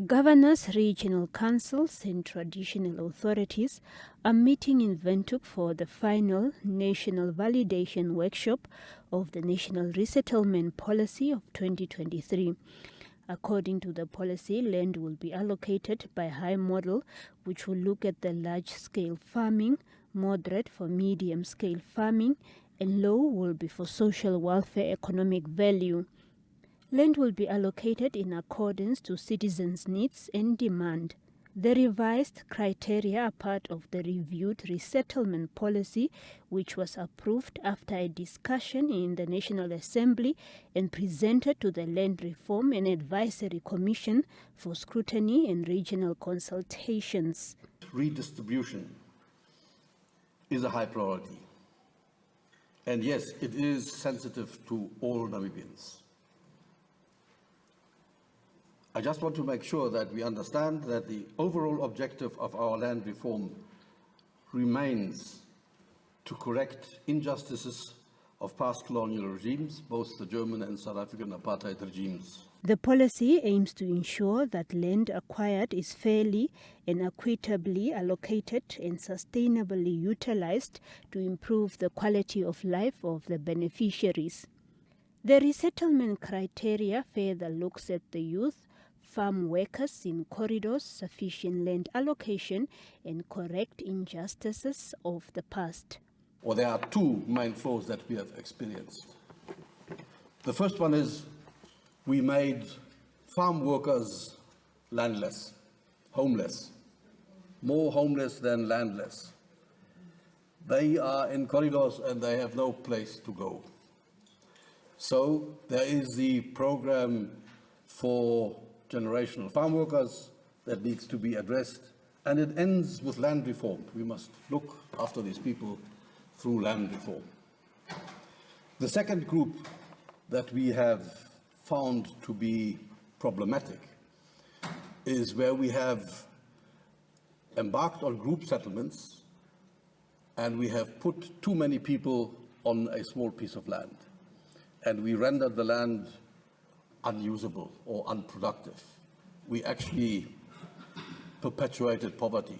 Governors, regional councils and traditional authorities are meeting in Windhoek for the final national validation workshop of the National Resettlement Policy of 2023. According to the policy, land will be allocated by high model, which will look at the large-scale farming, moderate for medium-scale farming, and low will be for social welfare economic value. Land will be allocated in accordance to citizens' needs and demand. The revised criteria are part of the reviewed resettlement policy, which was approved after a discussion in the National Assembly and presented to the Land Reform and Advisory Commission for scrutiny and regional consultations. Redistribution is a high priority. And yes, it is sensitive to all Namibians. I just want to make sure that we understand that the overall objective of our land reform remains to correct injustices of past colonial regimes, both the German and South African apartheid regimes. The policy aims to ensure that land acquired is fairly and equitably allocated and sustainably utilized to improve the quality of life of the beneficiaries. The resettlement criteria further looks at the youth, farm workers in corridors, sufficient land allocation, and correct injustices of the past. Well, there are two main flaws that we have experienced. The first one is we made farm workers landless, homeless, more homeless than landless. They are in corridors and they have no place to go. So there is the program for generational farm workers that needs to be addressed, and it ends with land reform. We must look after these people through land reform. The second group that we have found to be problematic is where we have embarked on group settlements and we have put too many people on a small piece of land, and we rendered the land unusable or unproductive. We actually perpetuated poverty.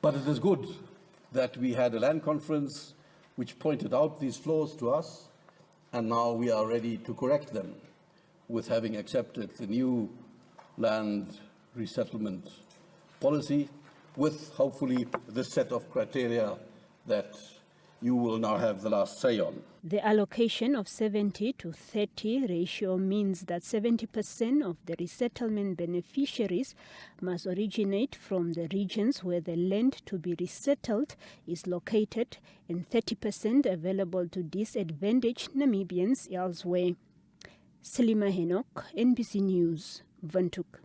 But it is good that we had a land conference which pointed out these flaws to us, and now we are ready to correct them with having accepted the new land resettlement policy with hopefully this set of criteria that you will now have the last say on. The allocation of 70 to 30 ratio means that 70% of the resettlement beneficiaries must originate from the regions where the land to be resettled is located, and 30% available to disadvantaged Namibians elsewhere. Selima Henok, NBC News, Windhoek.